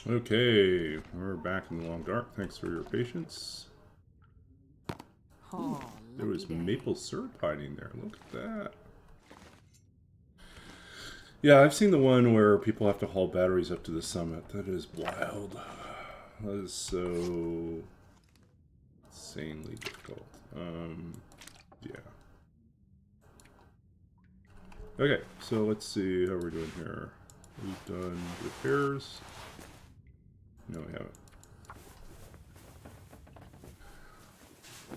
Okay, we're back in the long dark. Thanks for your patience. Oh, There was maple syrup hiding there. Look at that. Yeah, I've seen the one where people have to haul batteries up to the summit. That is wild. That is so insanely difficult. Yeah. Okay, so let's see how we're doing here. We've done repairs. No, we haven't.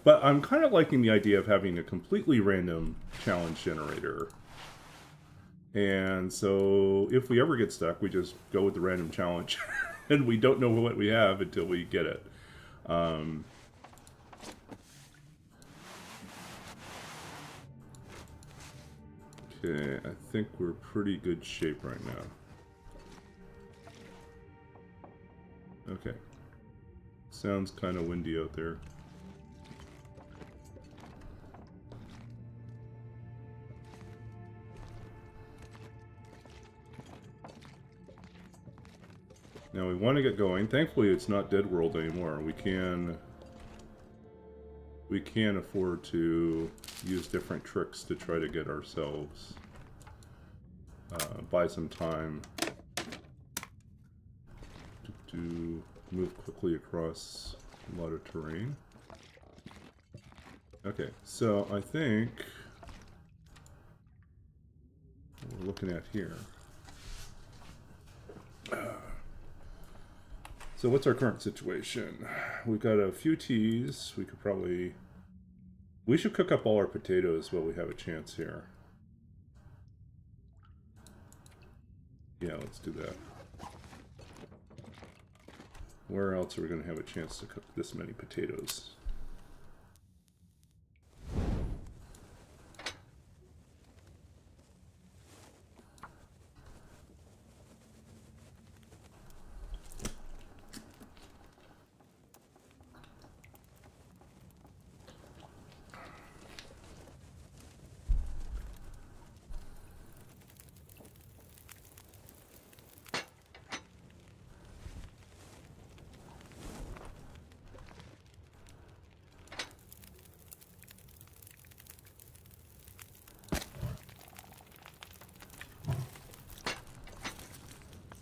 But I'm kind of liking the idea of having a completely random challenge generator. And so if we ever get stuck, we just go with the random challenge. And we don't know what we have until we get it. Okay, I think we're pretty good shape right now. Okay. Sounds kind of windy out there. Now we want to get going. Thankfully, it's not Dead World anymore. We can afford to use different tricks to try to get ourselves buy some time to move quickly across a lot of terrain. Okay, so I think what we're looking at here. So what's our current situation? We've got a few teas. We could probably... We should cook up all our potatoes while we have a chance here. Yeah, let's do that. Where else are we going to have a chance to cook this many potatoes?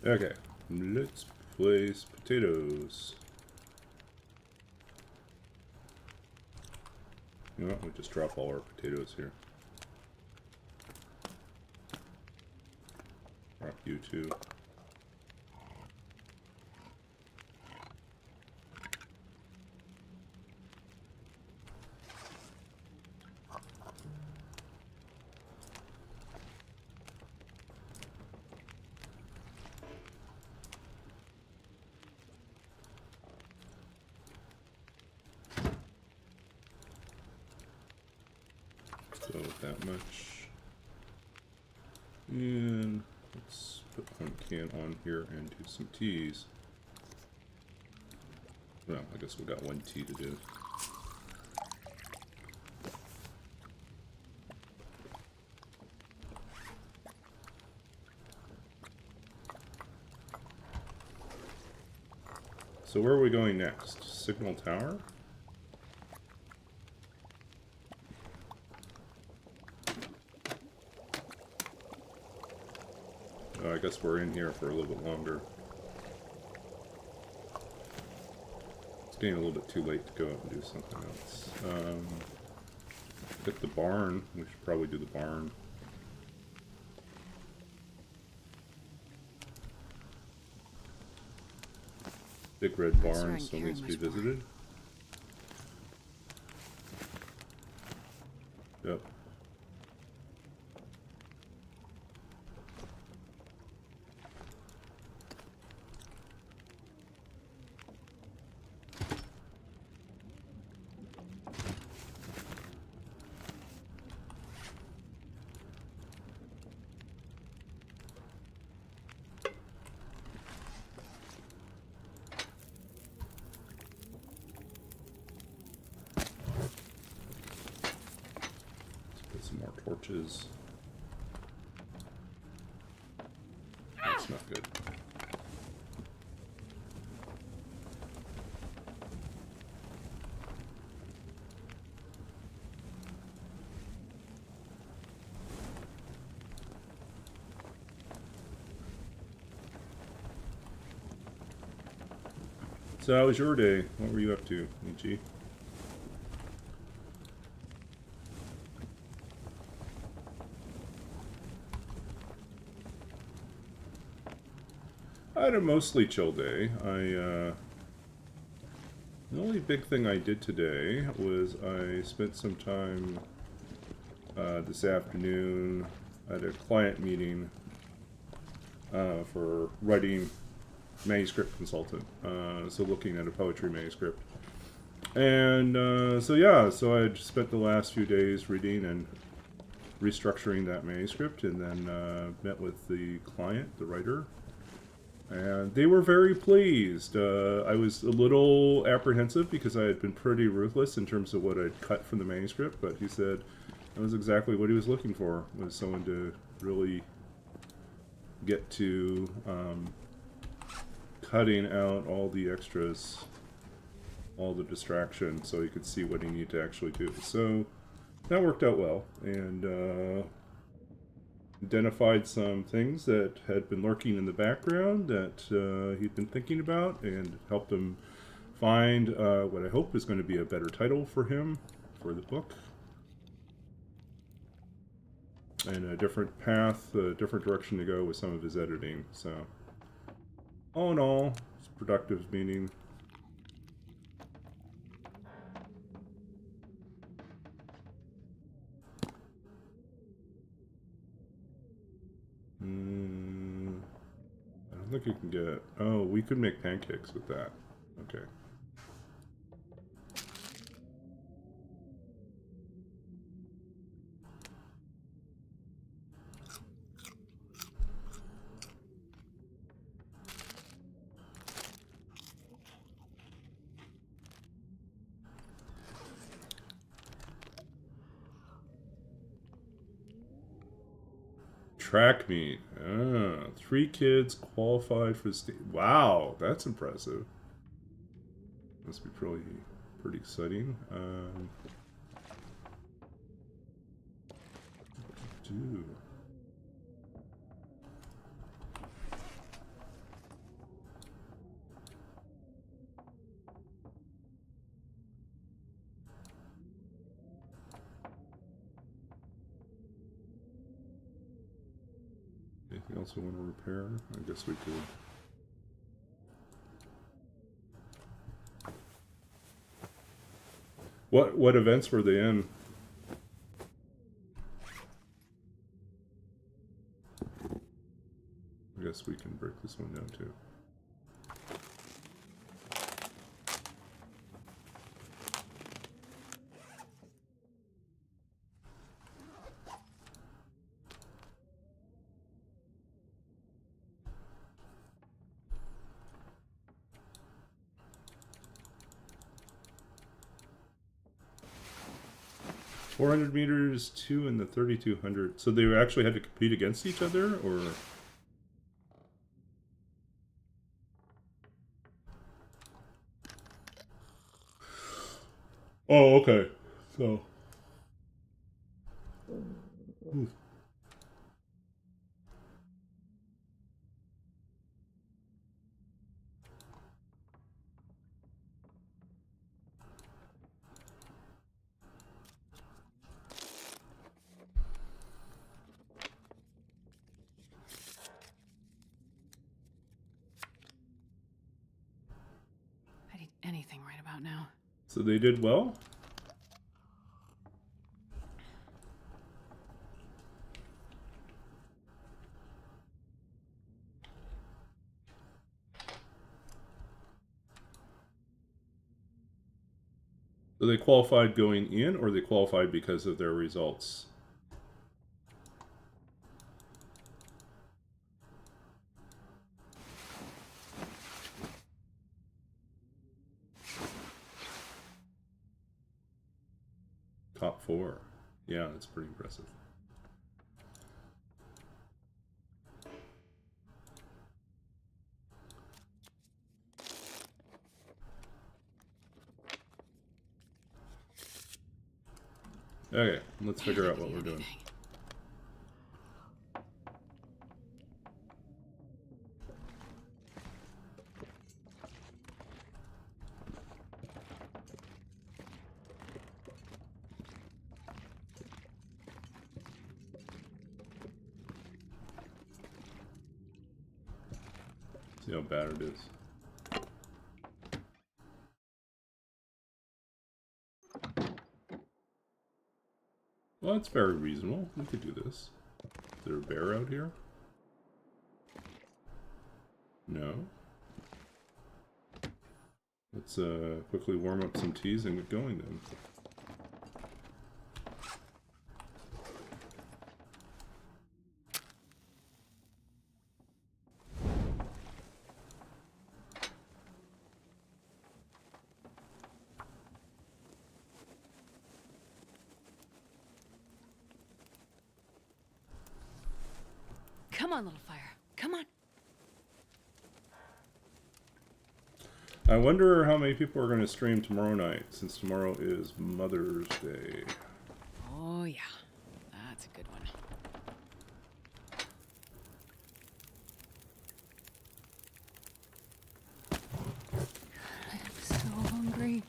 Okay, let's place potatoes. You know what, we just drop all our potatoes here. Drop you too. So that much. And let's put one can on here and do some teas. Well, I guess we got one tea to do. So where are we going next? Signal Tower? I guess we're in here for a little bit longer. It's getting a little bit too late to go out and do something else. Hit the barn. We should probably do the barn. Big red barn still needs to be visited. Yep. Torches. That's not good. So how was your day? What were you up to, Ichi? I had a mostly chill day. The only big thing I did today was I spent some time this afternoon at a client meeting for writing manuscript consultant. So looking at a poetry manuscript. And so I spent the last few days reading and restructuring that manuscript, and then met with the client, the writer, and they were very pleased. I was a little apprehensive because I had been pretty ruthless in terms of what I'd cut from the manuscript, but he said that was exactly what he was looking for, was someone to really get to cutting out all the extras, all the distraction, so he could see what he needed to actually do. So that worked out well, and identified some things that had been lurking in the background that he'd been thinking about, and helped him find what I hope is going to be a better title for him for the book, and a different path, a different direction to go with some of his editing. So all in all, it's a productive meeting. I don't think you can get... Oh, we could make pancakes with that. Okay. Track meet. 3 kids qualified for the state. Wow, that's impressive. Must be pretty exciting. Do. Anything else we want to repair? I guess we could. What events were they in? I guess we can break this one down too. $400 meters, 2 in the 3200. So they actually had to compete against each other, or? Oh, okay. So. Oof. I'd eat anything right about now. So they did well? So they qualified going in, or they qualified because of their results? Top 4. Yeah, that's pretty impressive. Okay, let's figure out what we're doing. See how bad it is. Well, it's very reasonable. We could do this. Is there a bear out here? No. Let's quickly warm up some teas and get going then. Come on, little fire. Come on. I wonder how many people are going to stream tomorrow night, since tomorrow is Mother's Day. Oh, yeah. That's a good one. I'm so hungry.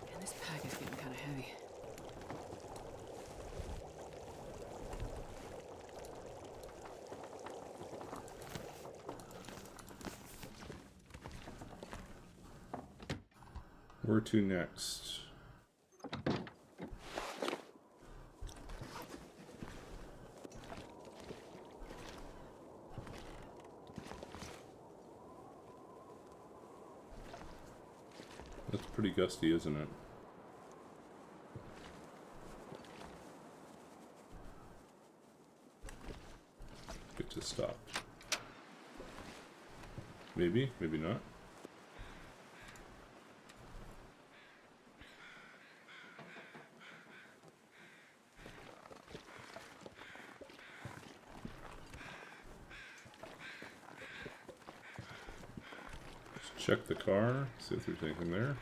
Man, this pack is getting kind of heavy. Where to next? That's pretty gusty, isn't it? It just stopped. Maybe, maybe not. Let's check the car, see if there's anything there.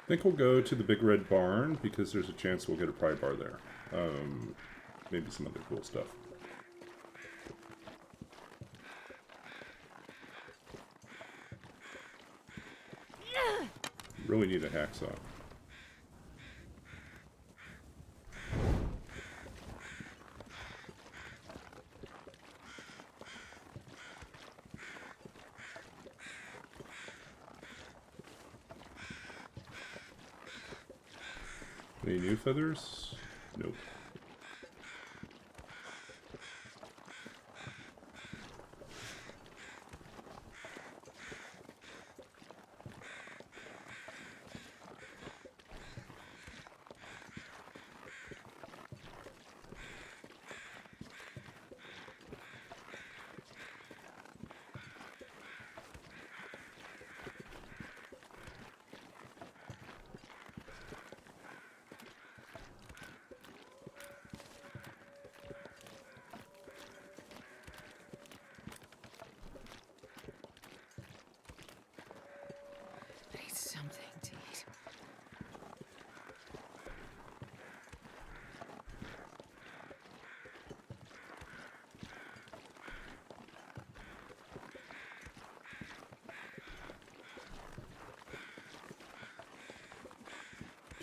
I think we'll go to the big red barn because there's a chance we'll get a prybar there. Maybe some other cool stuff. Really need a hacksaw. Any new feathers? Nope.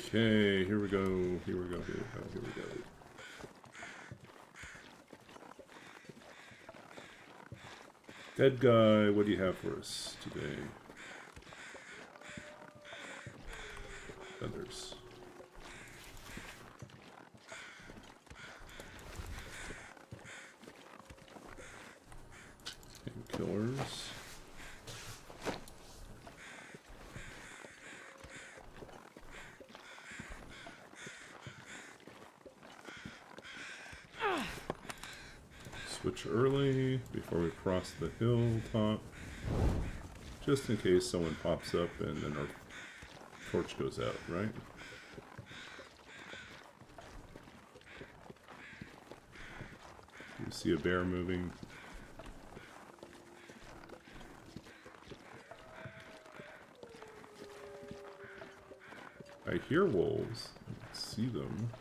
Okay, here we go. Here we go. Here we go. Here we go. Dead guy, what do you have for us today? Feathers. Painkillers. Switch early before we cross the hilltop, just in case someone pops up and then our torch goes out, right? You see a bear moving. I hear wolves. I can see them.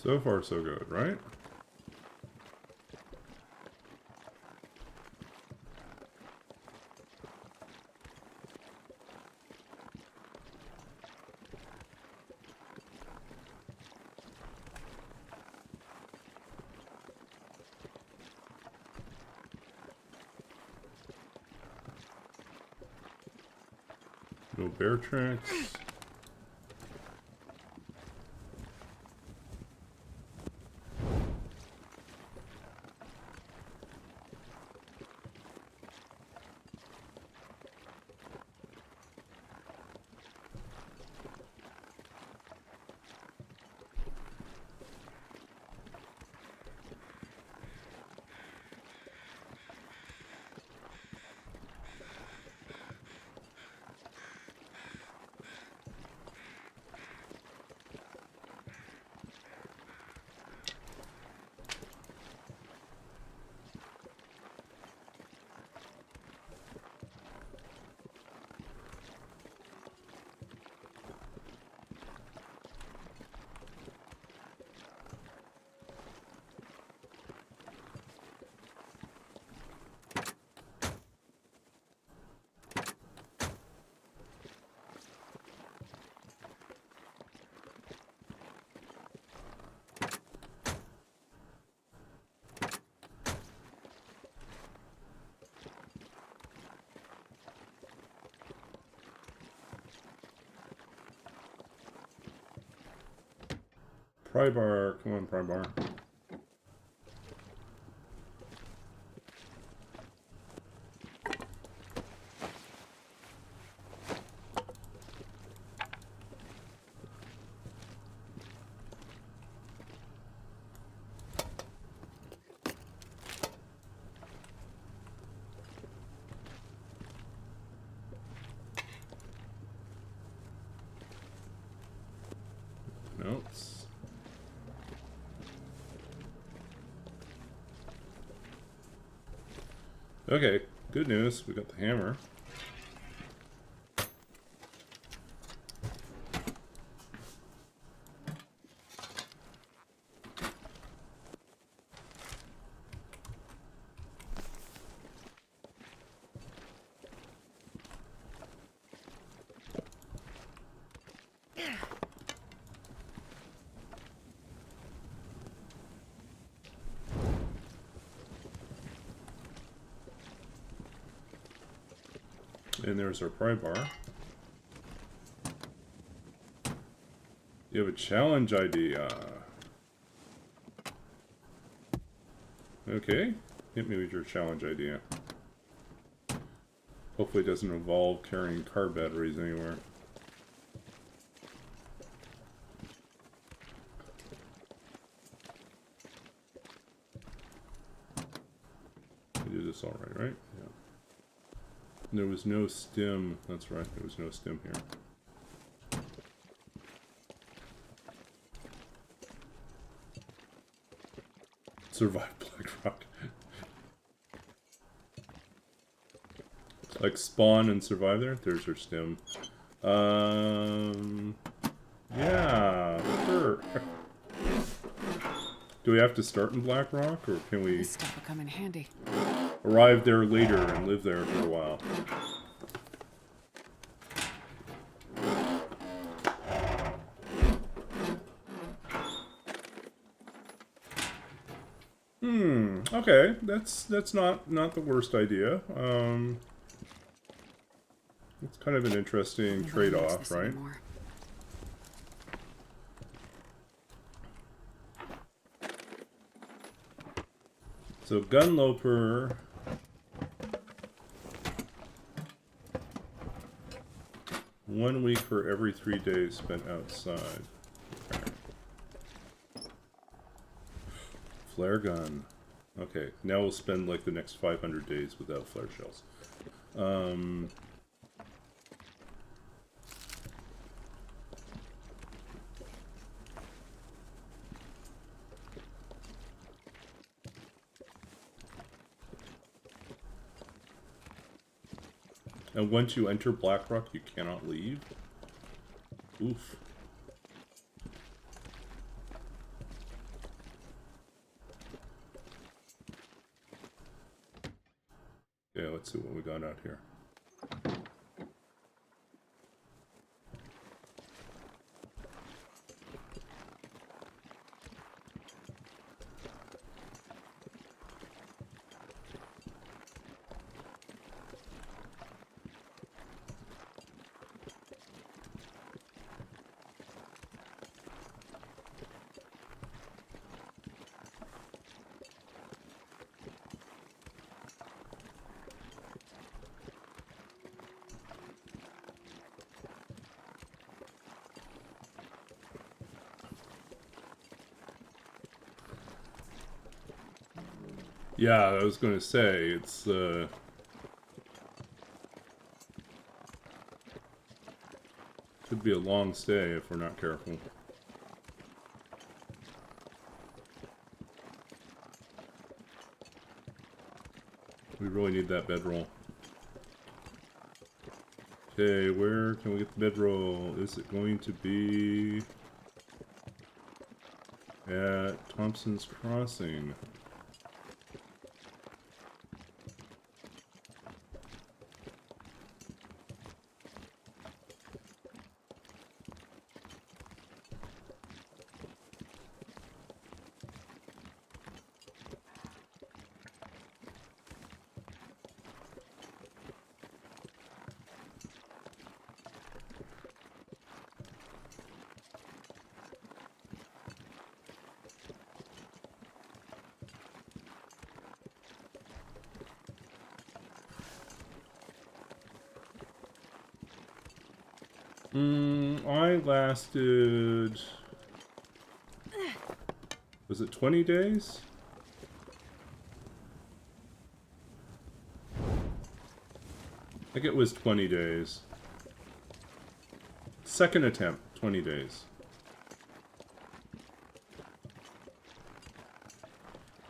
So far, so good, right? No bear tracks. Prybar, come on, Prybar. Notes. Okay, good news. We got the hammer. And there's our pry bar. You have a challenge idea. Okay, hit me with your challenge idea. Hopefully it doesn't involve carrying car batteries anywhere. We did this already, right? Yeah. There was no stem. That's right, there was no stem here. Survive Black Rock. Like spawn and survive there? There's her stem. Yeah, sure. Do we have to start in Black Rock, or can we This stuff will come in handy. arrive there later and live there for a while? Okay, that's not the worst idea. It's kind of an interesting trade-off, right? Anymore. So gun Loper. One week for every 3 days spent outside. Okay. Flare gun. Okay, now we'll spend like the next 500 days without flare shells. And once you enter Blackrock, you cannot leave? Oof. Yeah, let's see what we got out here. Yeah, I was going to say, it's, could be a long stay if we're not careful. We really need that bedroll. Okay, where can we get the bedroll? Is it going to be at Thomson's Crossing? I lasted... Was it 20 days? I think it was 20 days. Second attempt, 20 days.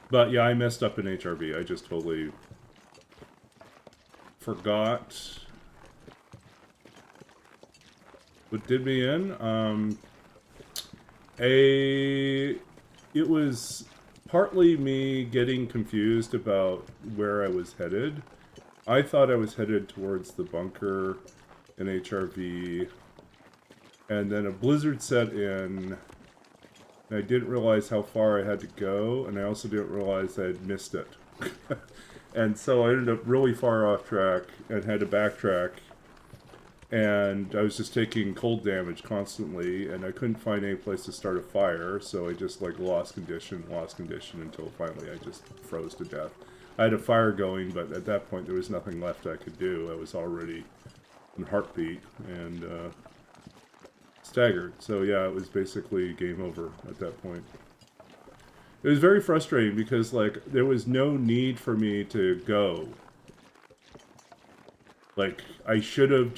But yeah, I messed up in HRV. I just totally forgot what did me in. It was partly me getting confused about where I was headed. I thought I was headed towards the bunker in HRV, and then a blizzard set in, and I didn't realize how far I had to go, and I also didn't realize I had missed it. And so I ended up really far off track and had to backtrack. and I was just taking cold damage constantly, and I couldn't find any place to start a fire, so I just like lost condition until finally I just froze to death. I had a fire going, but at that point there was nothing left I could do. I was already in heartbeat and staggered. So yeah, it was basically game over at that point. It was very frustrating because like there was no need for me to go. Like I should have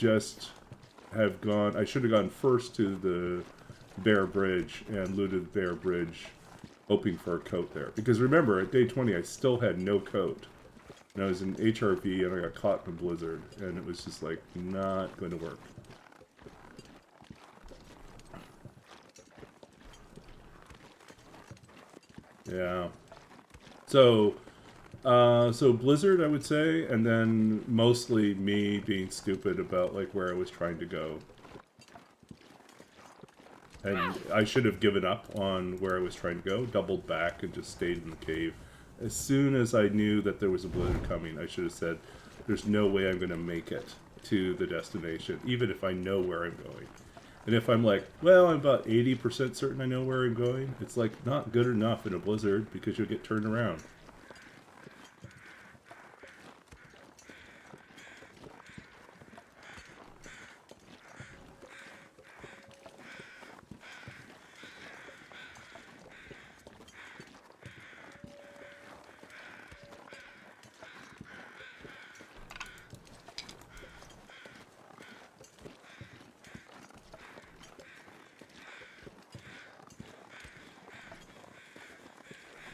gone first to the Bear Bridge and looted the Bear Bridge, hoping for a coat there. Because remember, at day 20 I still had no coat. And I was in HRV and I got caught in a blizzard, and it was just like not going to work. Yeah. So blizzard, I would say, and then mostly me being stupid about like where I was trying to go. And I should have given up on where I was trying to go, doubled back, and just stayed in the cave. As soon as I knew that there was a blizzard coming, I should have said, there's no way I'm going to make it to the destination, even if I know where I'm going. And if I'm like, well, I'm about 80% certain I know where I'm going, it's like not good enough in a blizzard because you'll get turned around.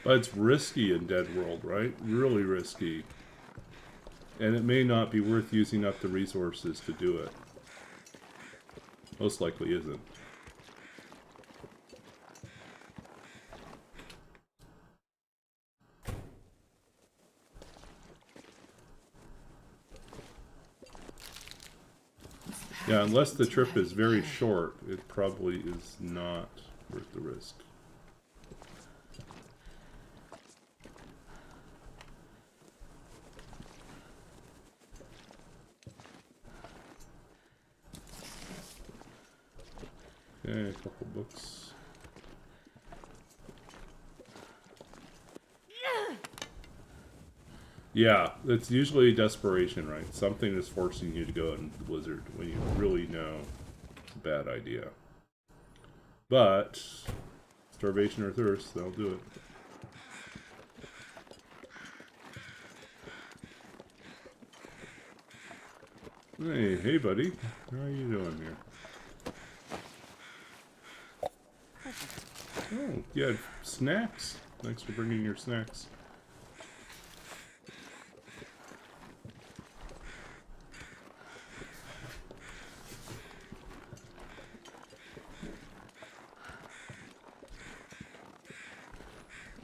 But it's risky in Dead World, right? Really risky. And it may not be worth using up the resources to do it. Most likely isn't. Yeah, unless the trip is very short, it probably is not worth the risk. Okay, a couple books. Yeah, it's usually desperation, right? Something is forcing you to go in the blizzard when you really know it's a bad idea. But starvation or thirst, they'll do it. Hey buddy. How are you doing here? Oh, yeah, snacks. Thanks for bringing your snacks.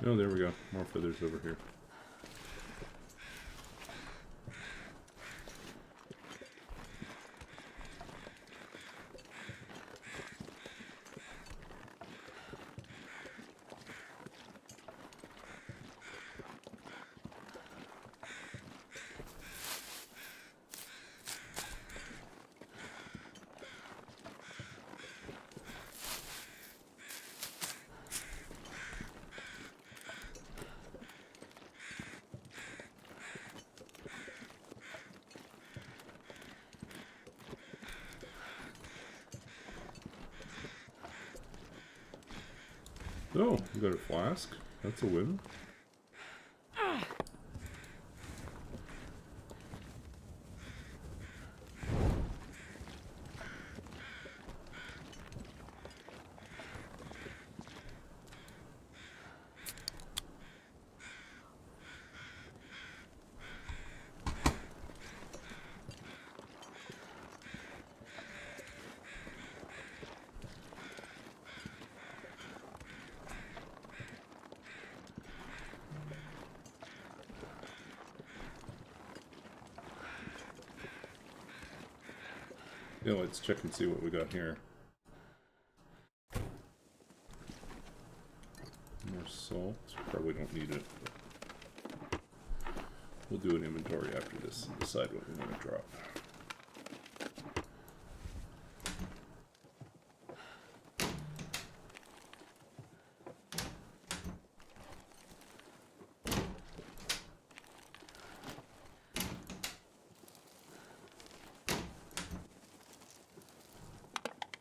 Oh, there we go. More feathers over here. Oh, we got a flask. That's a win. Yeah, let's check and see what we got here. More salt. Probably don't need it. We'll do an inventory after this and decide what we want to drop.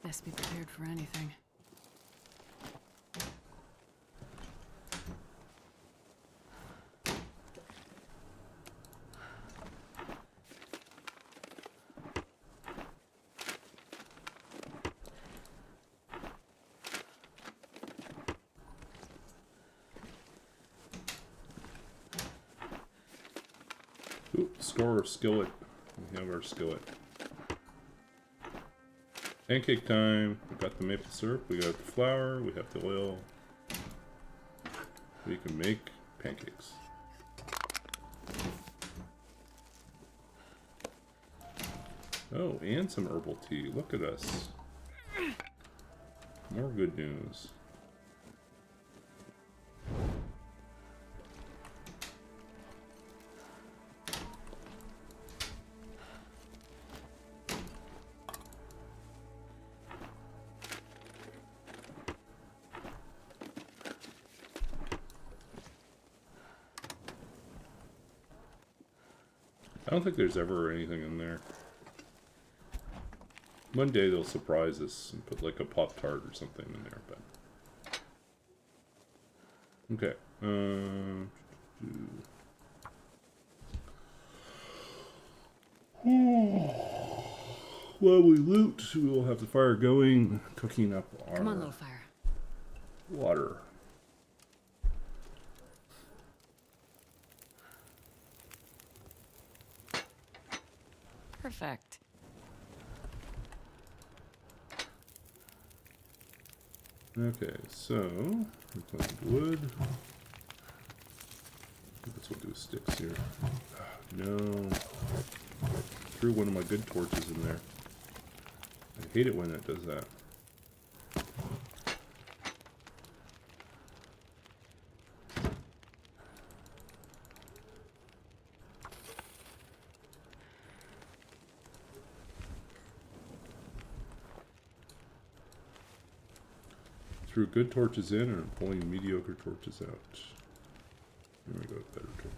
this, be prepared for anything. Ooh, store skillet. We have our skillet. Pancake time. We got the maple syrup. We got the flour. We have the oil. We can make pancakes. Oh, and some herbal tea. Look at us. More good news. I don't think there's ever anything in there. One day they'll surprise us and put like a Pop-Tart or something in there, but... Okay. While we loot, we will have the fire going, cooking up our Come on, little fire. water. Perfect. Okay, so we planted wood. That's what do with sticks here. No, threw one of my good torches in there. I hate it when it does that. Threw good torches in and I'm pulling mediocre torches out. There we go, better torch.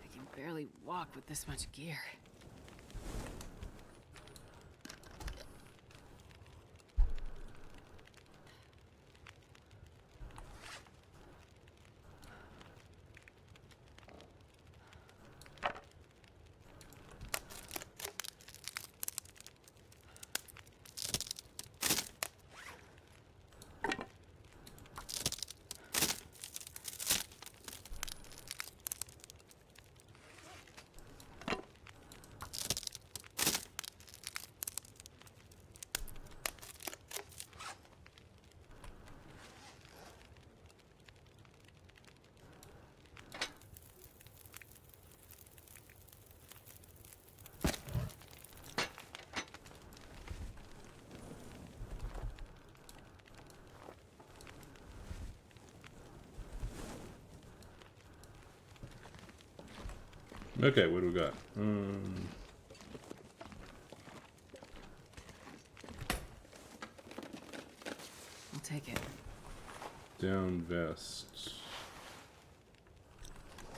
I can barely walk with this much gear. Okay, what do we got? I'll take it. Down vest.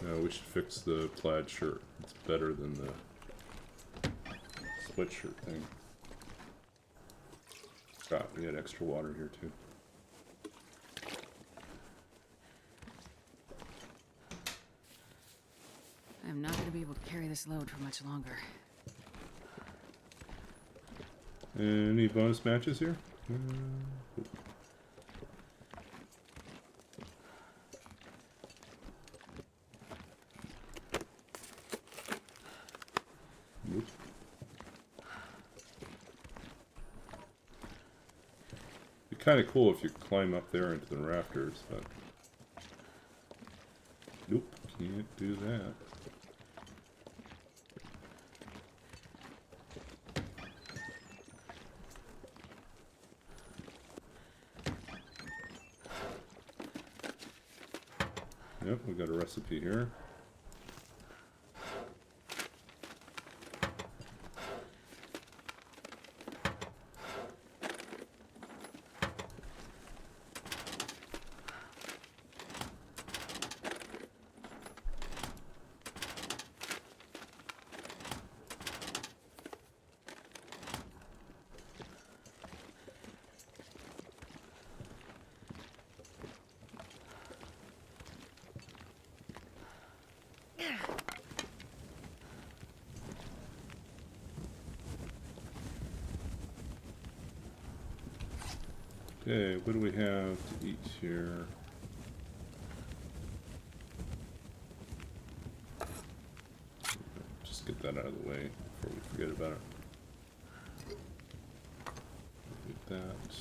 No, we should fix the plaid shirt. It's better than the sweatshirt thing. God, we had extra water here too. I'm not going to be able to carry this load for much longer. Any bonus matches here? Nope. Be kind of cool if you climb up there into the rafters, but nope, can't do that. Yep, we got a recipe here. Okay, what do we have to eat here? Just get that out of the way before we forget about it. Get that.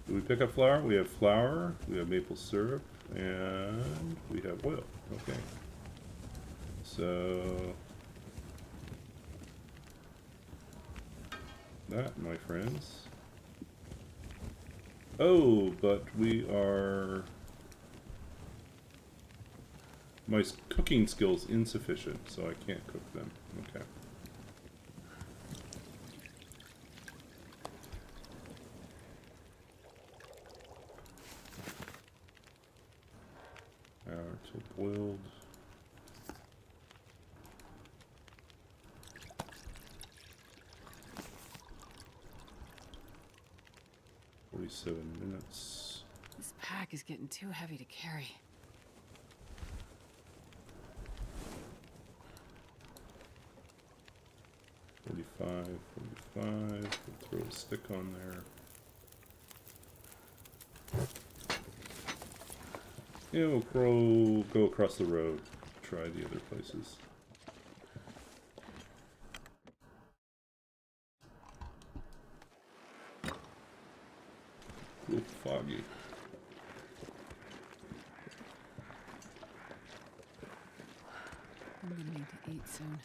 Do we pick up flour? We have flour, we have maple syrup, and we have oil. Okay. So that, my friends. Oh, but we are... My cooking skill's insufficient, so I can't cook them. Okay. Hour till boiled. .47 This pack is getting too heavy to carry. 45, 45. We'll throw a stick on there. Yeah, we'll go across the road. Try the other places. A little foggy. I'm gonna need to eat soon.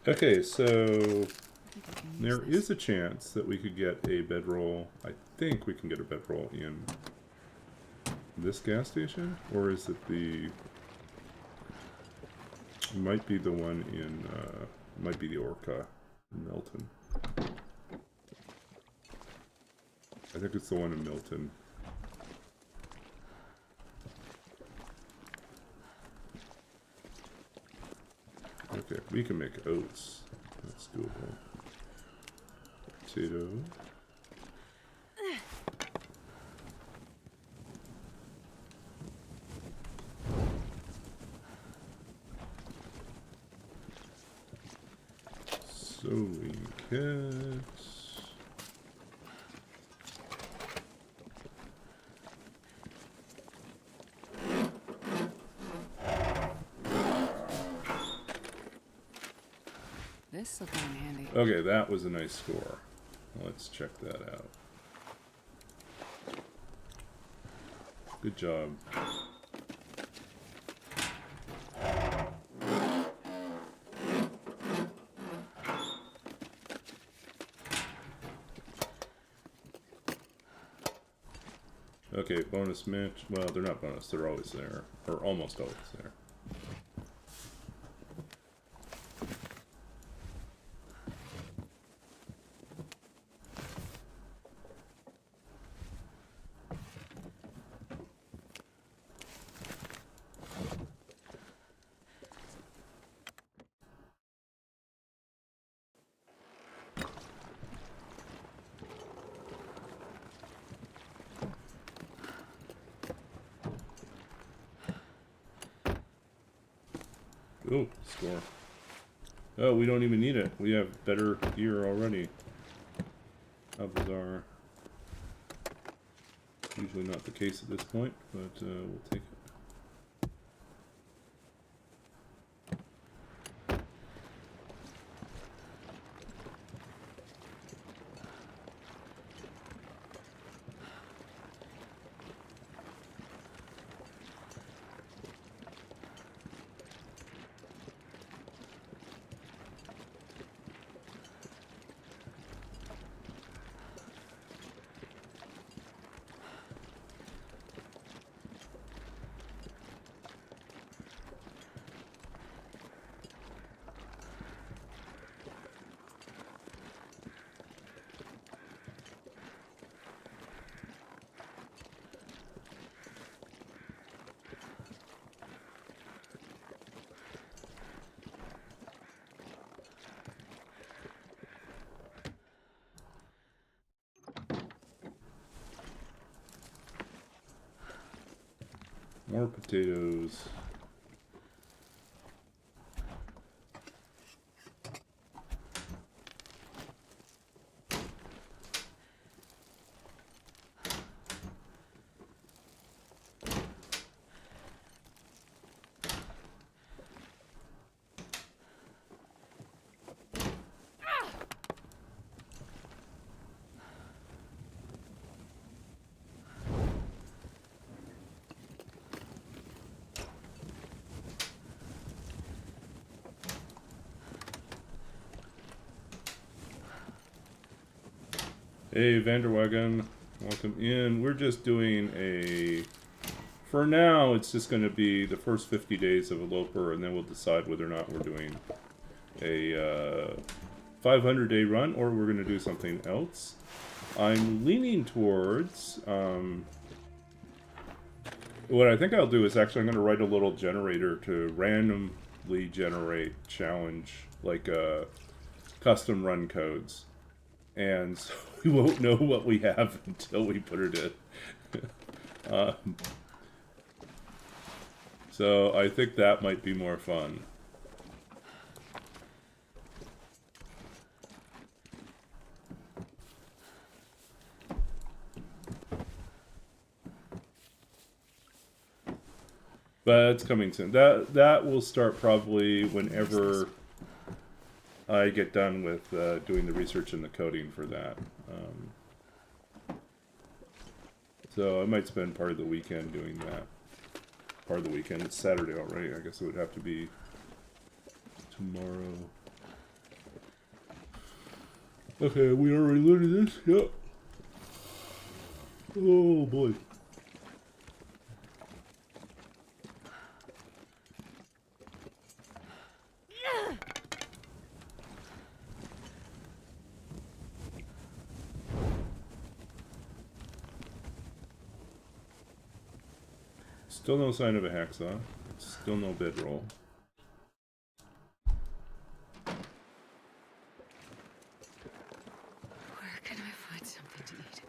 Okay, so there is a chance that we could get a bedroll. I think we can get a bedroll in this gas station, or is it the... It might be the one in, might be the Orca in Milton. I think it's the one in Milton. Okay, we can make oats. That's doable. Potato. Sewing kits. This will come in handy. Okay, that was a nice score. Let's check that out. Good job. Okay, bonus match. Well, they're not bonus, they're always there. Or almost always there. Oh, score. Oh, we don't even need it. We have better gear already. How bizarre. Usually not the case at this point, but we'll take it. More potatoes. Hey, Vanderwagon, welcome in. We're just doing for now, it's just going to be the first 50 days of a Loper, and then we'll decide whether or not we're doing a 500-day run, or we're going to do something else. I'm leaning towards, what I think I'll do is actually I'm going to write a little generator to randomly generate challenge, like custom run codes. And so we won't know what we have until we put it in. So I think that might be more fun. But it's coming soon. That will start probably whenever I get done with doing the research and the coding for that. So I might spend part of the weekend doing that. Part of the weekend. It's Saturday already. I guess it would have to be tomorrow. Okay, we already loaded this? Yep. Oh boy. Still no sign of a hacksaw. Still no bedroll. Where can I find something to eat?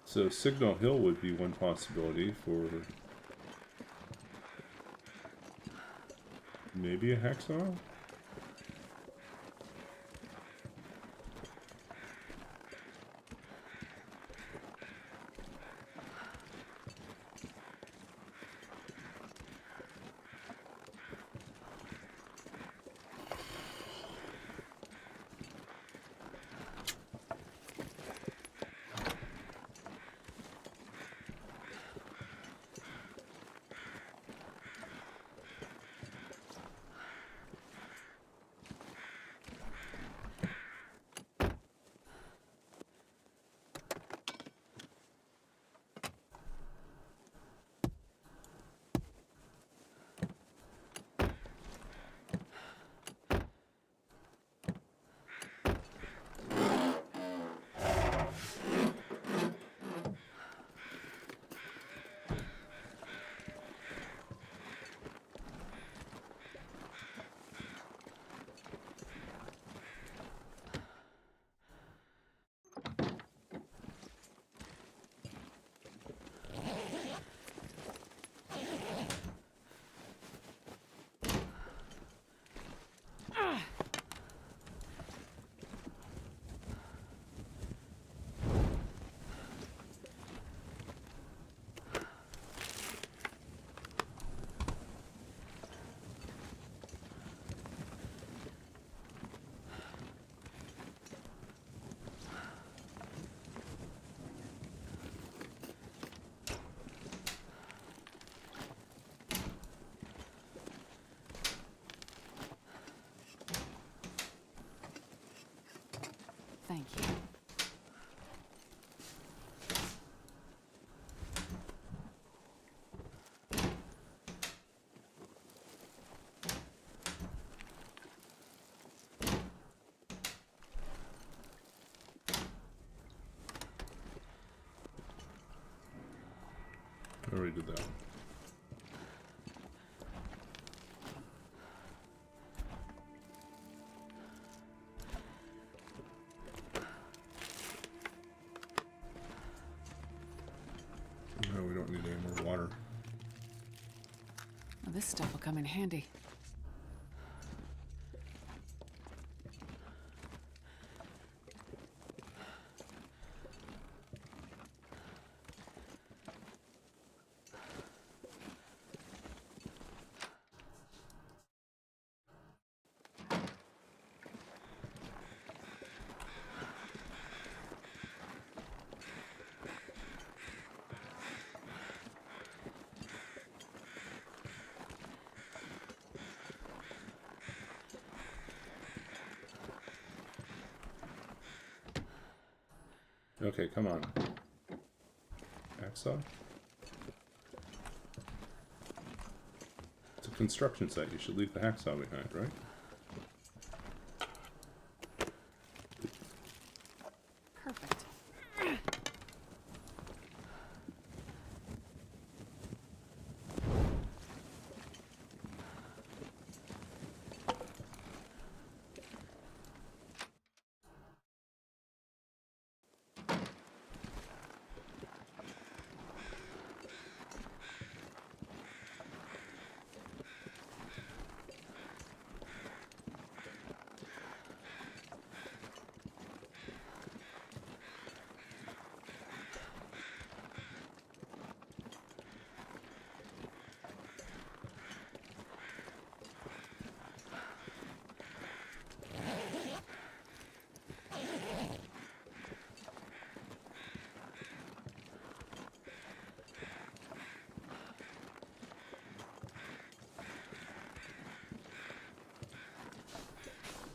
So Signal Hill would be one possibility for maybe a hacksaw? Thank you. I already did that. this stuff will come in handy. Okay, come on. Hacksaw? It's a construction site. You should leave the hacksaw behind, right? Perfect.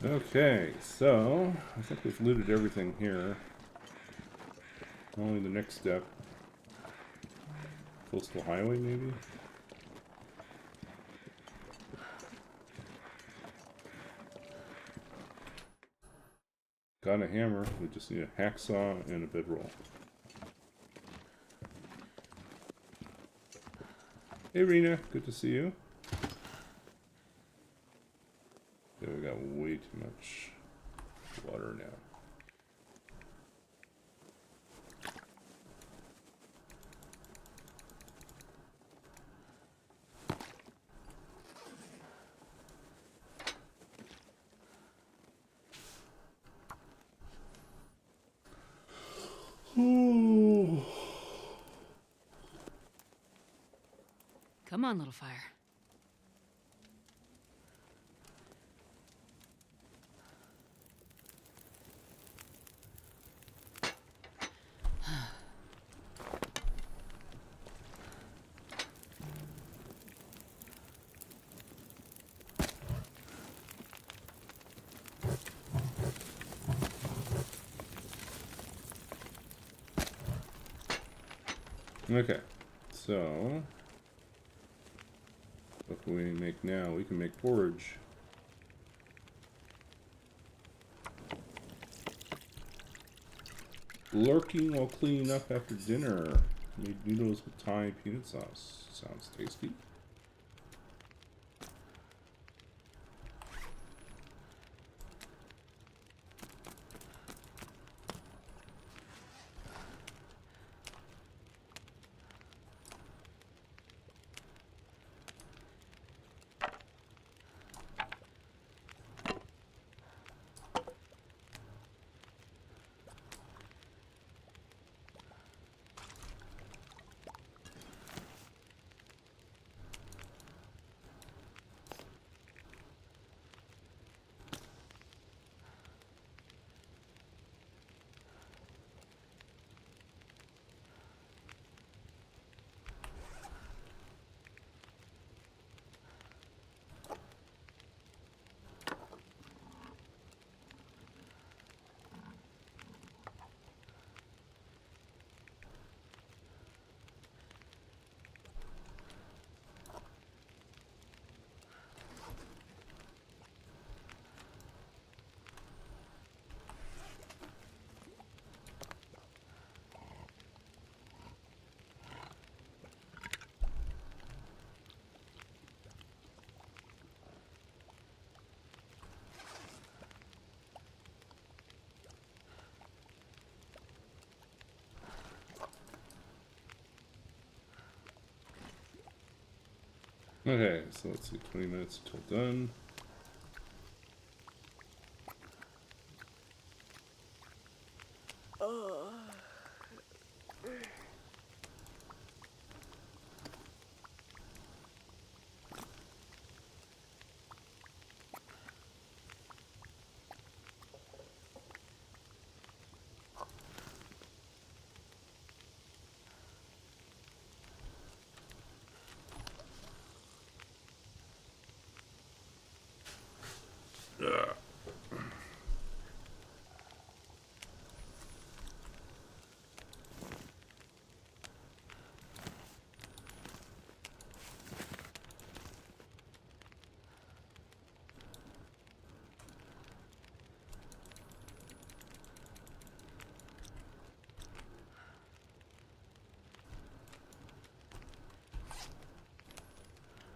Okay, so I think we've looted everything here. Only the next step. Coastal highway, maybe? Got a hammer. We just need a hacksaw and a bedroll. Hey, Rena. Good to see you. Yeah, we got way too much water now. Come on, little fire. Okay, so what can we make now? We can make porridge. Lurking while cleaning up after dinner. Made noodles with Thai peanut sauce. Sounds tasty. Okay, so let's see, 20 minutes until done.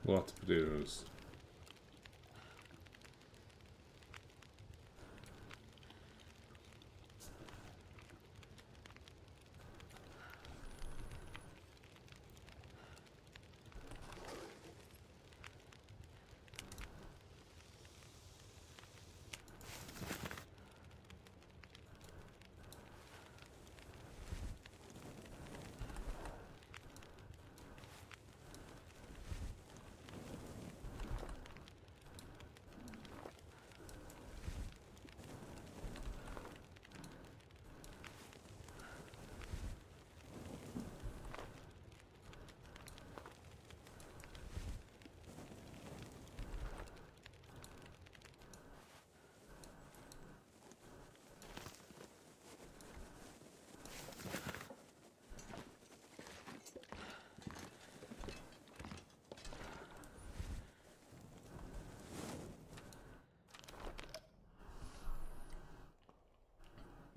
Lots of potatoes.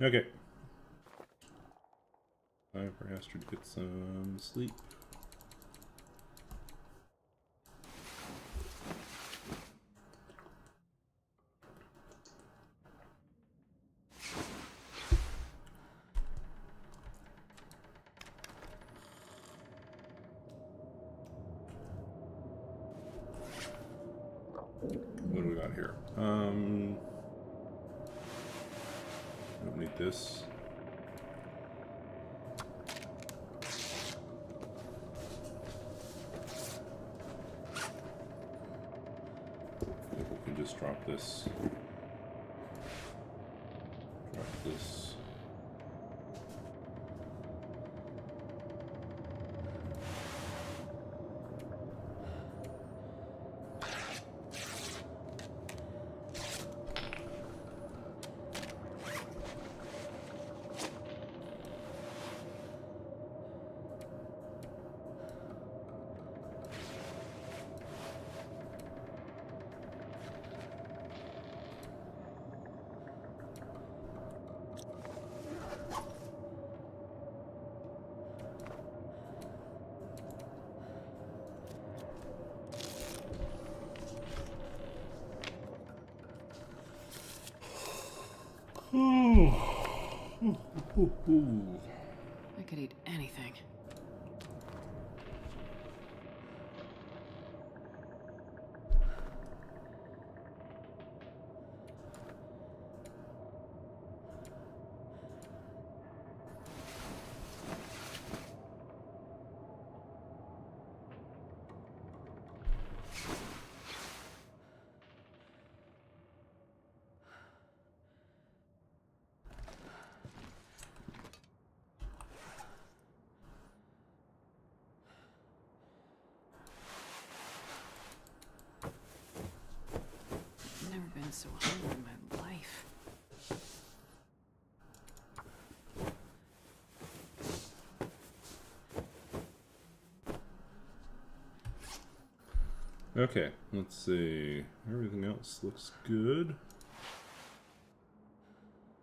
Okay. Time for Astrid to get some sleep. What do we got here? Don't need this. We can just drop this. Drop this. I could eat anything. Never been so hungry in my life. Okay, let's see. Everything else looks good.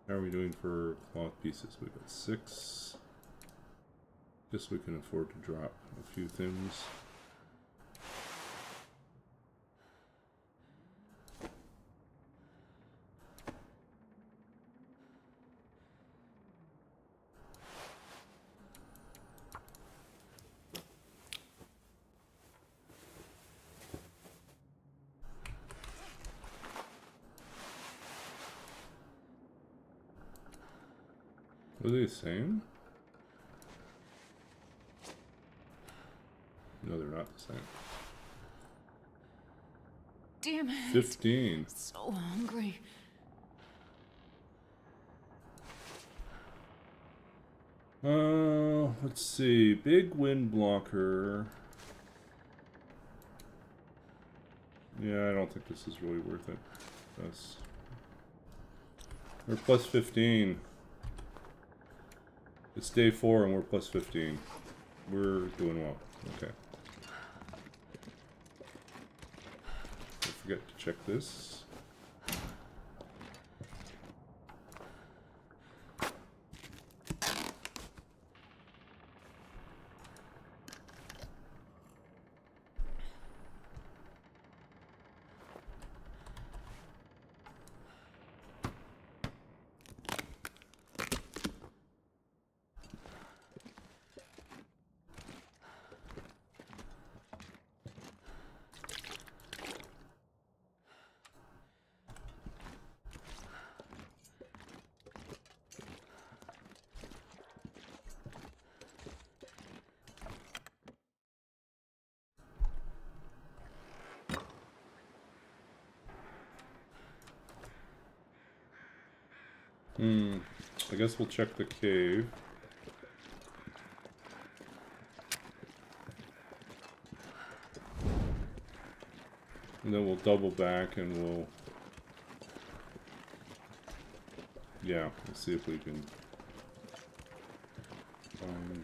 How are we doing for cloth pieces? We've got 6. Guess we can afford to drop a few things. Are they the same? No, they're not the same. Damn it. 15. So hungry. Let's see. Big wind blocker. Yeah, I don't think this is really worth it. That's... We're plus 15. It's day 4 and we're plus 15. We're doing well. Okay. Don't forget to check this. I guess we'll check the cave. And then we'll double back and we'll... Yeah, let's see if we can find...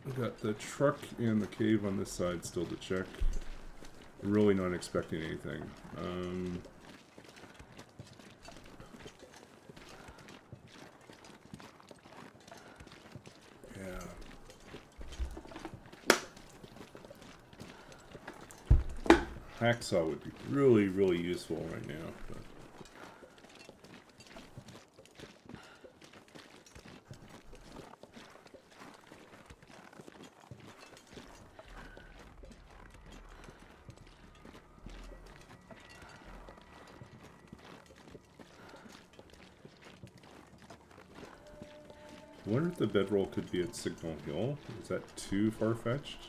We got the truck and the cave on this side still to check. Really not expecting anything. Hacksaw would be really, really useful right now. But. I wonder if the bedroll could be at Signal Hill. Is that too far-fetched?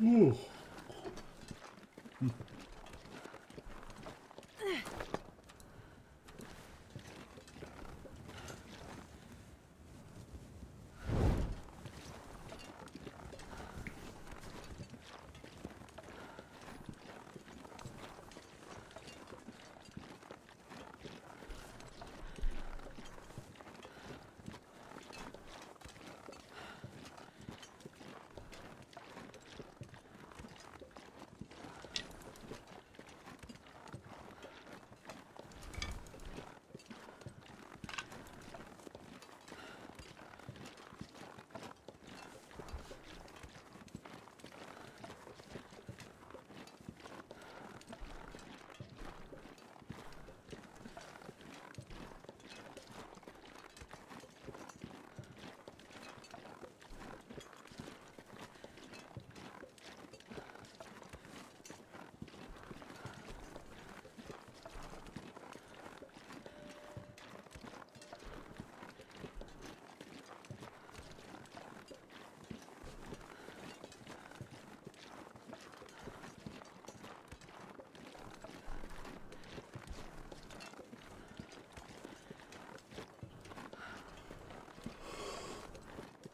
Ooh.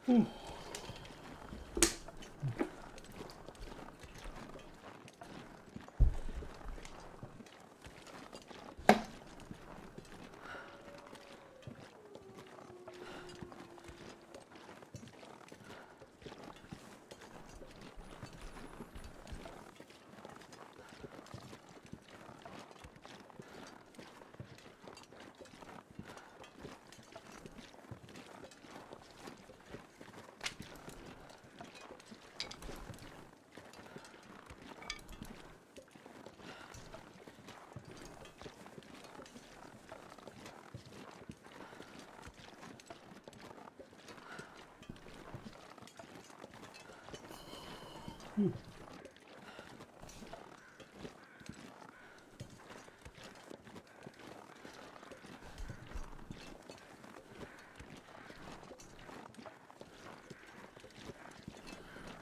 Ooh.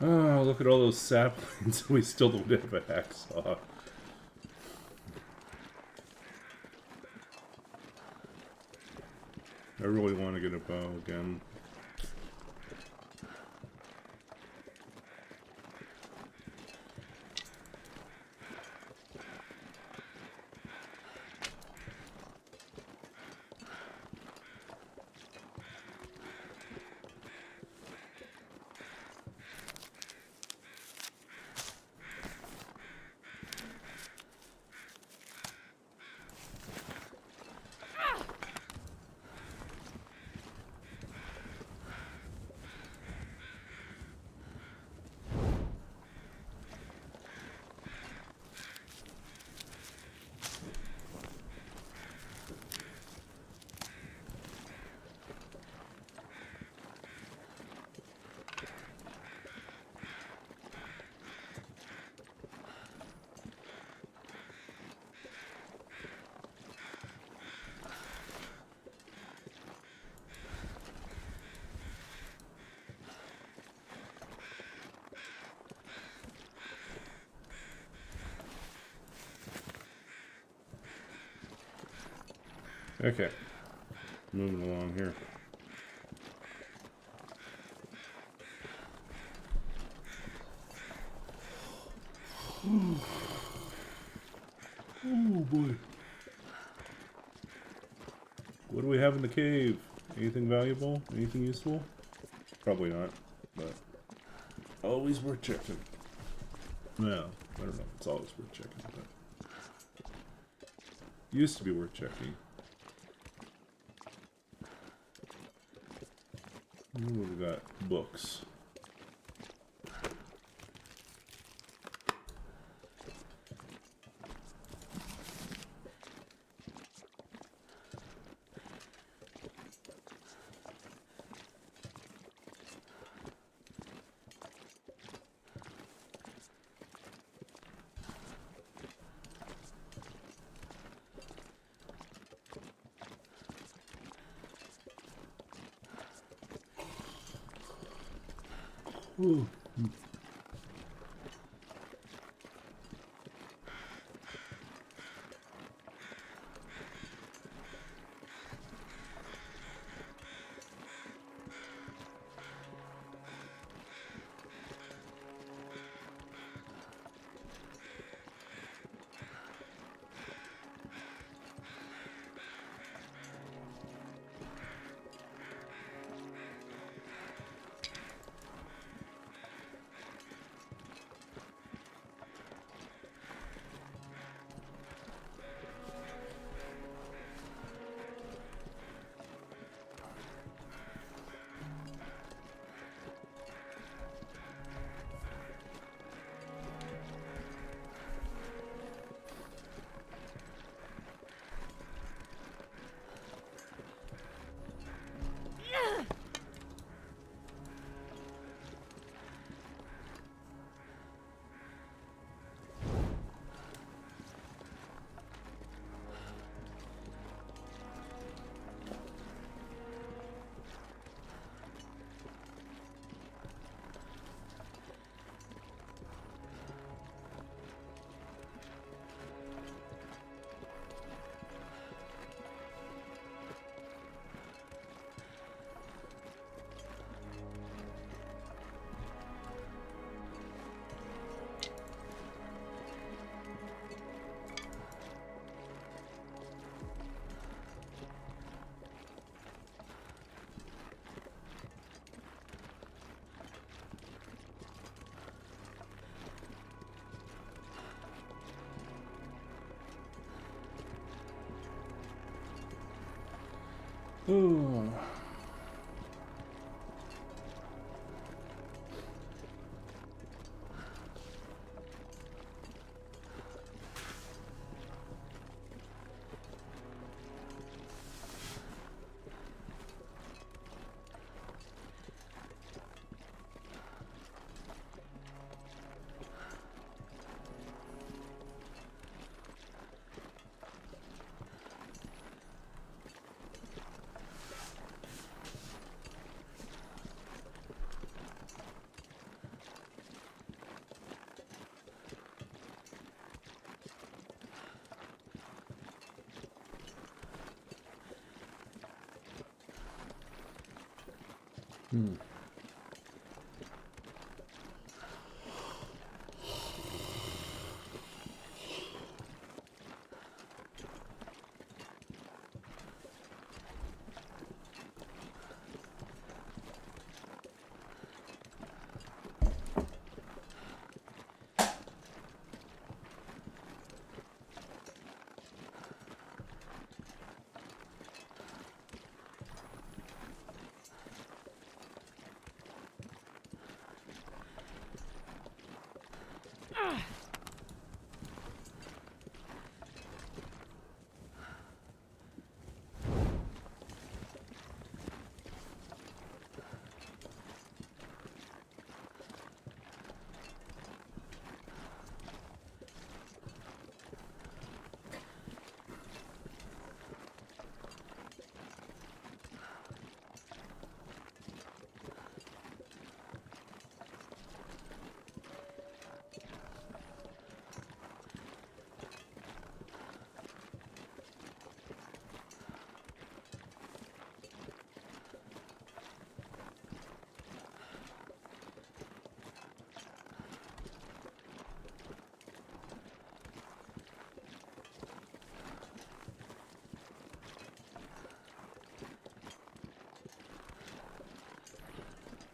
Oh, look at all those saplings. We still don't have a hacksaw. I really want to get a bow again. Okay. Moving along here. Oh boy. What do we have in the cave? Anything valuable? Anything useful? Probably not, but always worth checking. No, I don't know if it's always worth checking, but used to be worth checking. Ooh, we got books. Ooh. Oh.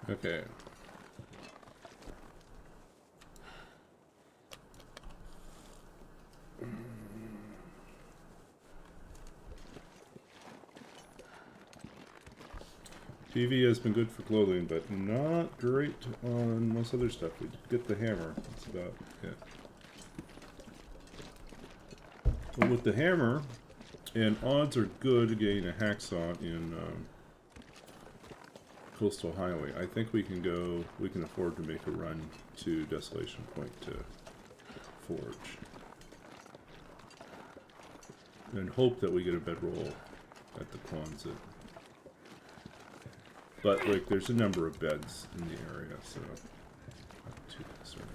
Okay. PV has been good for clothing, but not great on most other stuff. We get the hammer. That's about it. But with the hammer, and odds are good getting a hacksaw in Coastal Highway. I think we can go. We can afford to make a run to Desolation Point to forge, and hope that we get a bedroll at the Quonset. But like, there's a number of beds in the area, so not too concerned.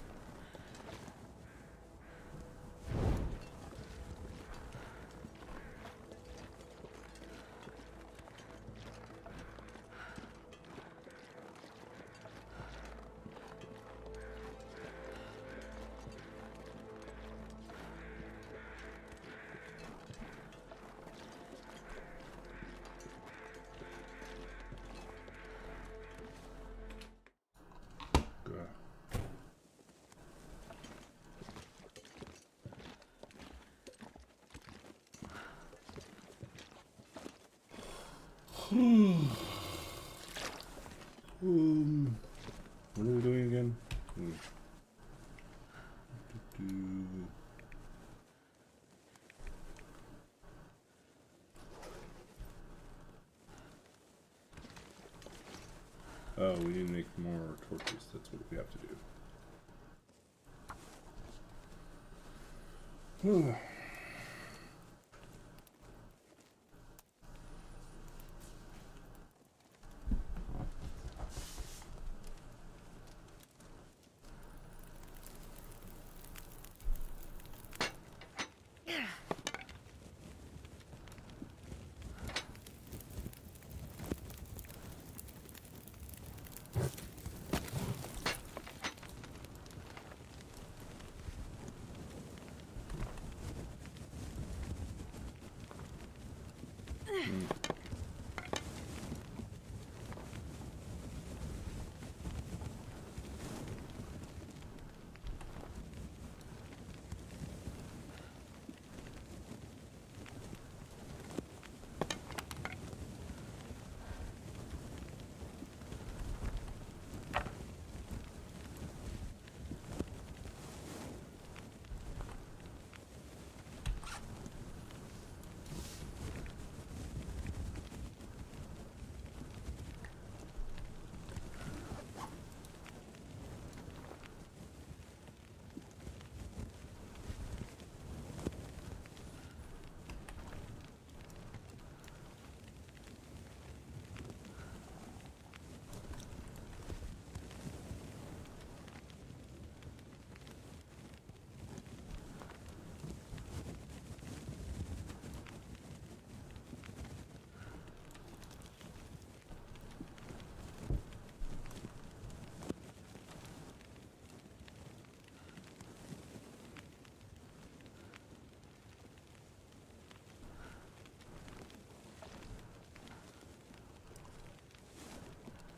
What are we doing again? Oh, we need to make more torches. That's what we have to do.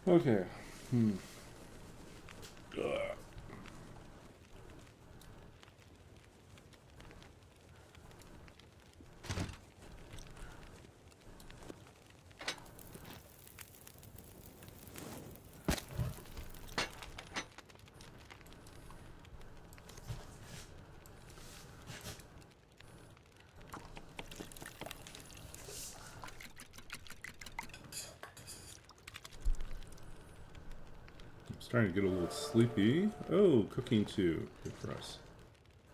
Okay. Ugh. Starting to get a little sleepy. Oh, cooking too. Good for us.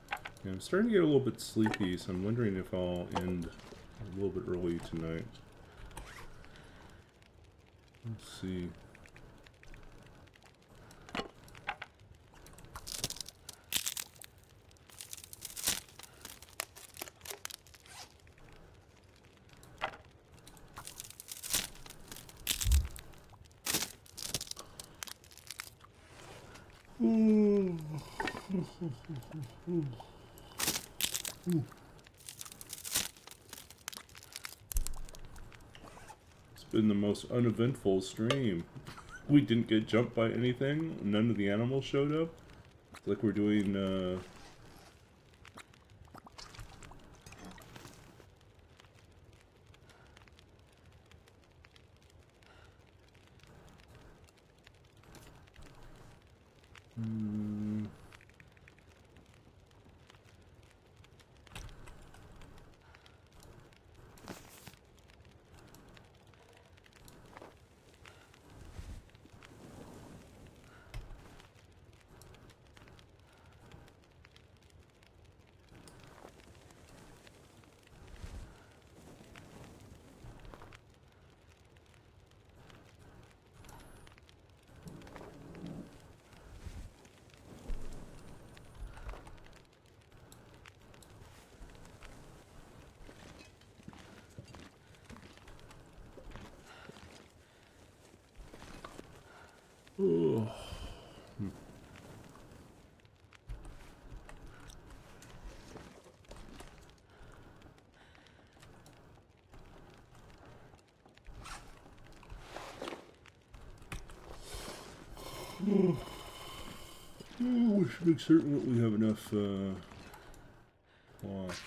Yeah, I'm starting to get a little bit sleepy, so I'm wondering if I'll end a little bit early tonight. Let's see. It's been the most uneventful stream. We didn't get jumped by anything. None of the animals showed up. It's like we're doing, oh. We should make certain that we have enough, cloth.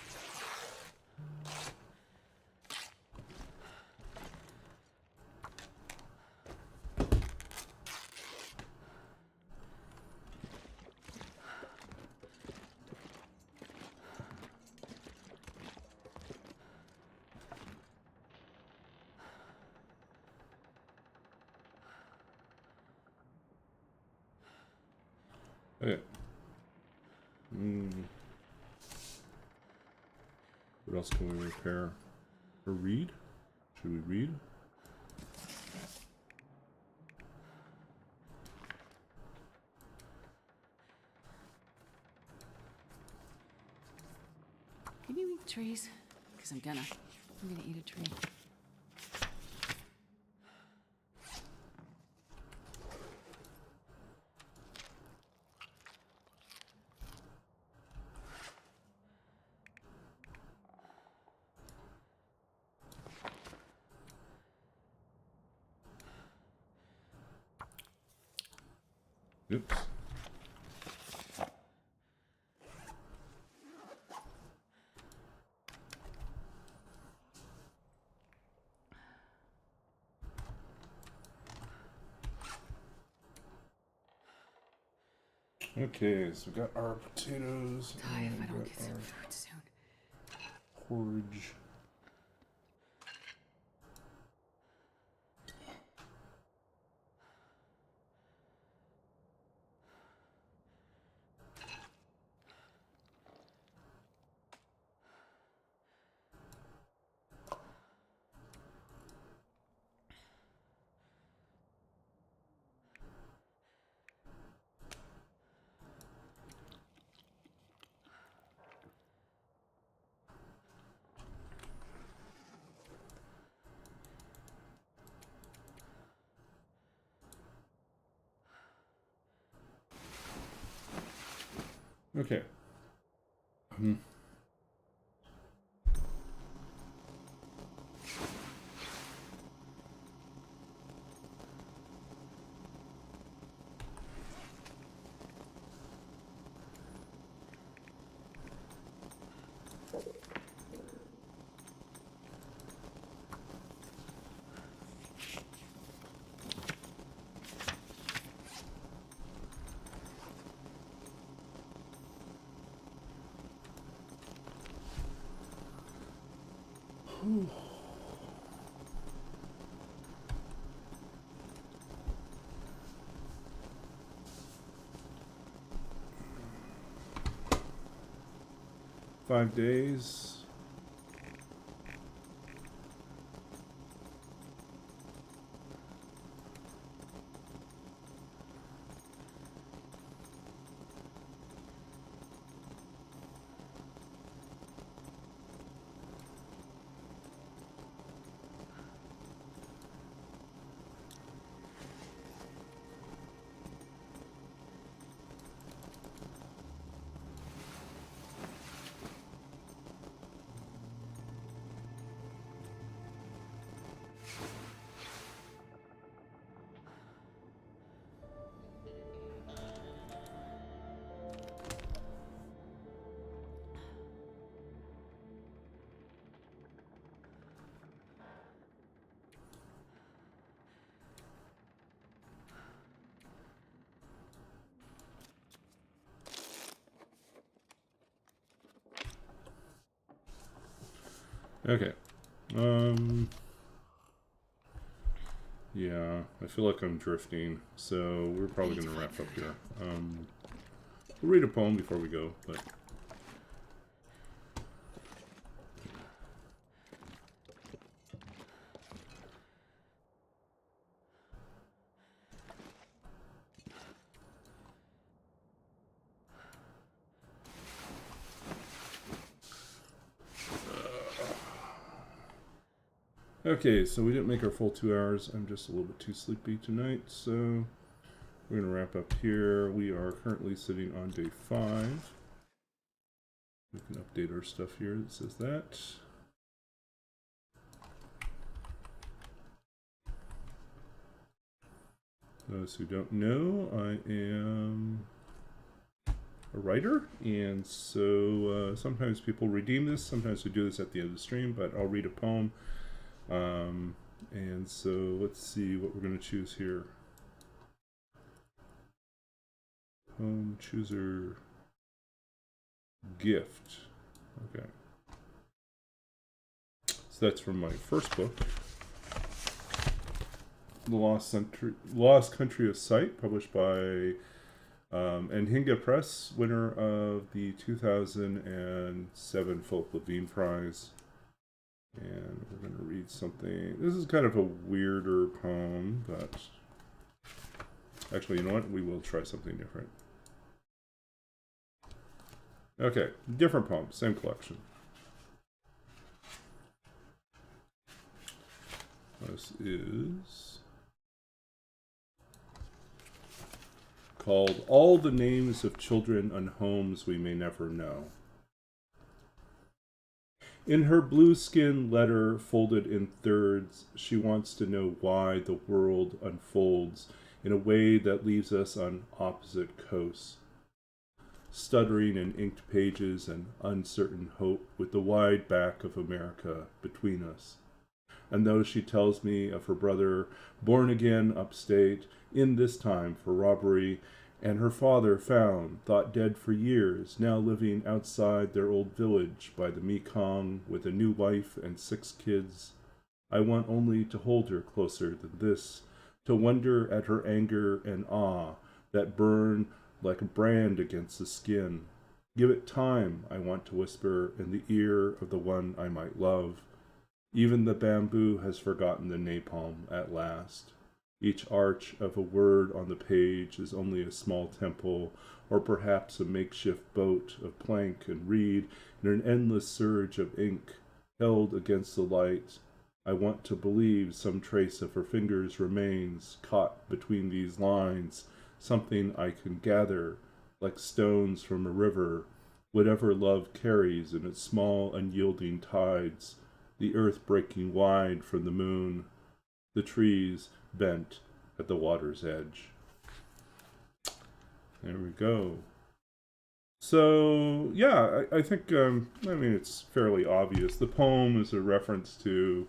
Okay. What else can we repair? Or read? Should we read? Can you eat trees? Because I'm gonna eat a tree. Oops. Okay, so we got our potatoes. Die and if I we don't got get some our food soon. porridge. Okay. 5 days. Okay. Yeah, I feel like I'm drifting, so we're probably going to wrap up here. We'll read a poem before we go, but... Okay, so we didn't make our full 2 hours. I'm just a little bit too sleepy tonight, so we're going to wrap up here. We are currently sitting on day 5. We can update our stuff here that says that. Those who don't know, I am a writer, and so sometimes people redeem this. Sometimes we do this at the end of the stream, but I'll read a poem. And so let's see what we're going to choose here. Home chooser gift. Okay. So that's from my first book, The Lost Country of Sight, published by Anhinga Press, winner of the 2007 Philip Levine Prize. And we're going to read something. This is kind of a weirder poem, but actually, you know what? We will try something different. Okay, different poem, same collection. This is called All the Names of Children and Homes We May Never Know. In her blue skin letter folded in thirds, she wants to know why the world unfolds in a way that leaves us on opposite coasts, stuttering in inked pages and uncertain hope with the wide back of America between us. And though she tells me of her brother, born again upstate, in this time for robbery, and her father found, thought dead for years, now living outside their old village by the Mekong with a new wife and 6 kids, I want only to hold her closer than this, to wonder at her anger and awe that burn like a brand against the skin. Give it time, I want to whisper in the ear of the one I might love. Even the bamboo has forgotten the napalm at last. Each arch of a word on the page is only a small temple, or perhaps a makeshift boat of plank and reed in an endless surge of ink, held against the light. I want to believe some trace of her fingers remains, caught between these lines, something I can gather, like stones from a river, whatever love carries in its small unyielding tides, the earth breaking wide from the moon, the trees bent at the water's edge. There we go. So yeah, I think I mean it's fairly obvious. The poem is a reference to,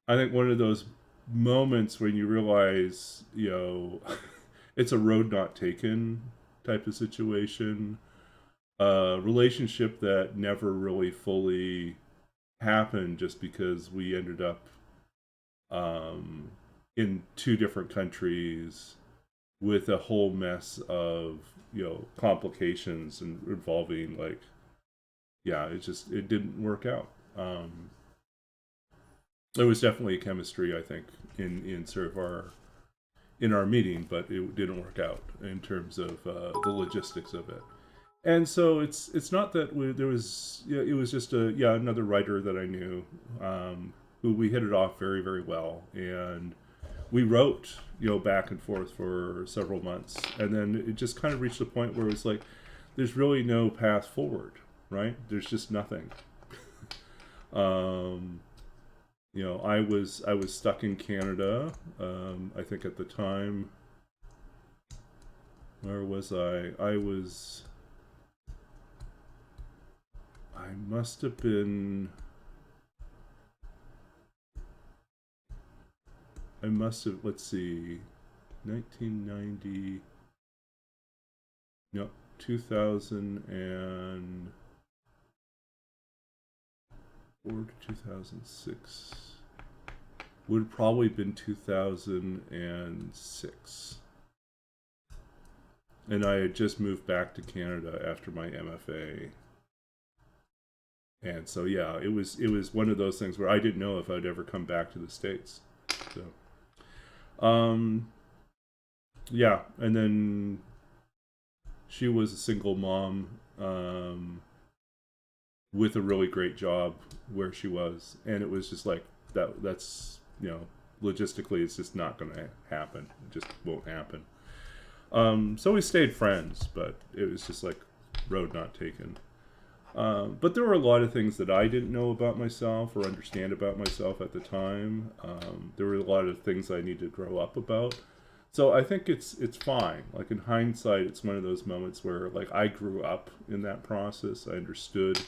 I think, one of those moments when you realize, it's a road not taken type of situation, a relationship that never really fully happened just because we ended up um, in two different countries with a whole mess of complications and involving, like, yeah, it didn't work out. There was definitely a chemistry, I think, in sort of our meeting, but it didn't work out in terms of the logistics of it. And so it's not that there was, it was just another writer that I knew, who we hit it off very, very well, and we wrote back and forth for several months, and then it just kind of reached a point where it was like there's really no path forward, right? There's just nothing. um, I was stuck in Canada. I think at the time, where was I? I must have been. I must have. Let's see, 1990. No, 2004 to 2006. Would have probably been 2006. And I had just moved back to Canada after my MFA. And so yeah, it was one of those things where I didn't know if I'd ever come back to the States. So yeah, and then she was a single mom, with a really great job where she was, and it was just like that's logistically it's just not going to happen. It just won't happen. So we stayed friends, but it was just like road not taken. But there were a lot of things that I didn't know about myself or understand about myself at the time. There were a lot of things I needed to grow up about. So I think it's fine. Like in hindsight, it's one of those moments where like I grew up in that process. I understood,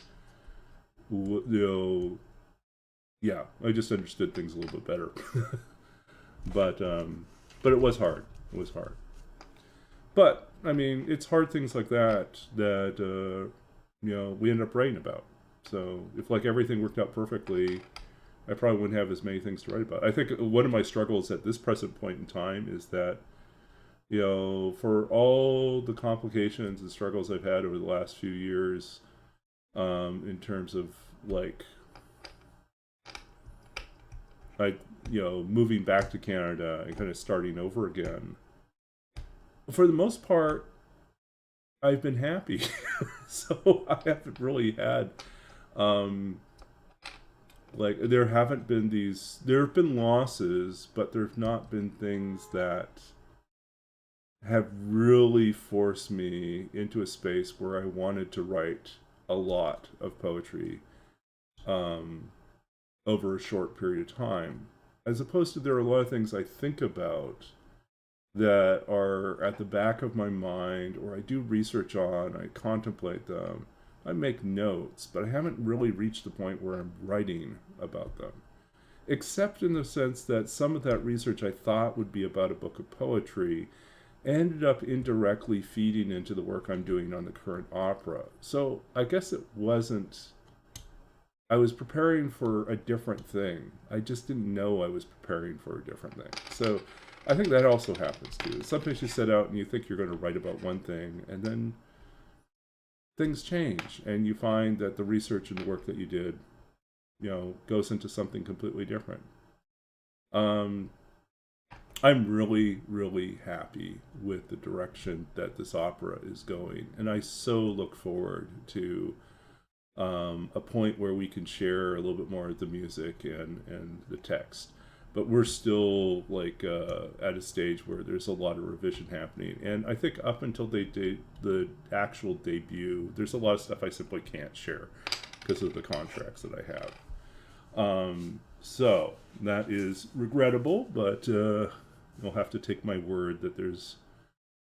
yeah, I just understood things a little bit better. but it was hard. It was hard. But I mean, it's hard things like that we end up writing about. So if like everything worked out perfectly, I probably wouldn't have as many things to write about. I think one of my struggles at this present point in time is that, for all the complications and struggles I've had over the last few years, in terms of like, moving back to Canada and kind of starting over again, for the most part, I've been happy. So I haven't really had, like, there have been losses, but there have not been things that have really forced me into a space where I wanted to write a lot of poetry, over a short period of time. As opposed to, there are a lot of things I think about that are at the back of my mind, or I do research on, I contemplate them, I make notes, but I haven't really reached the point where I'm writing about them. Except in the sense that some of that research I thought would be about a book of poetry ended up indirectly feeding into the work I'm doing on the current opera. So I guess it wasn't, I was preparing for a different thing. I just didn't know I was preparing for a different thing. So I think that also happens too. Sometimes you set out and you think you're going to write about one thing, and then things change, and you find that the research and the work that you did, goes into something completely different. I'm really, really happy with the direction that this opera is going, and I so look forward to a point where we can share a little bit more of the music and the text. But we're still like at a stage where there's a lot of revision happening, and I think up until the actual debut, there's a lot of stuff I simply can't share because of the contracts that I have. So that is regrettable, but you'll have to take my word that there's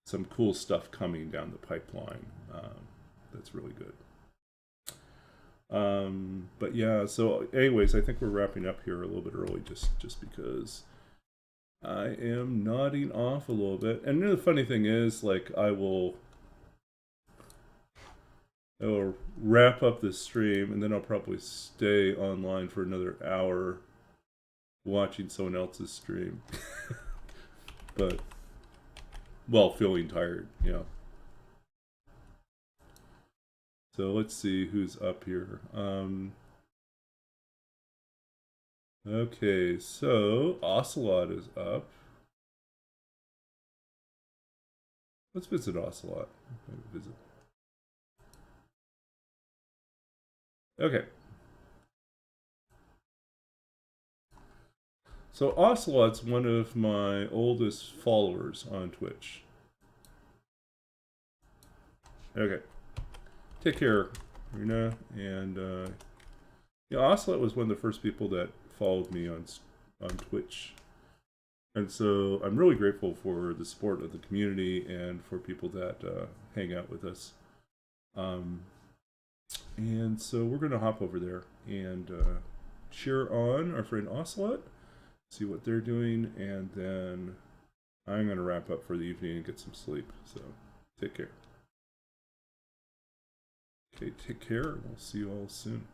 some cool stuff coming down the pipeline. That's really good. But yeah, so anyways, I think we're wrapping up here a little bit early just because I am nodding off a little bit. And the funny thing is, like, I will wrap up this stream and then I'll probably stay online for another hour watching someone else's stream. But, well, feeling tired, you know. So let's see who's up here. Okay, so Ocelot is up. Let's visit Ocelot. Visit. Okay. So Ocelot's one of my oldest followers on Twitch. Okay. Take care, Runa. And yeah, Ocelot was one of the first people that followed me on Twitch. And so I'm really grateful for the support of the community and for people that hang out with us. And so we're going to hop over there and cheer on our friend Ocelot, see what they're doing, and then I'm going to wrap up for the evening and get some sleep. So take care. Okay, take care. We'll see you all soon.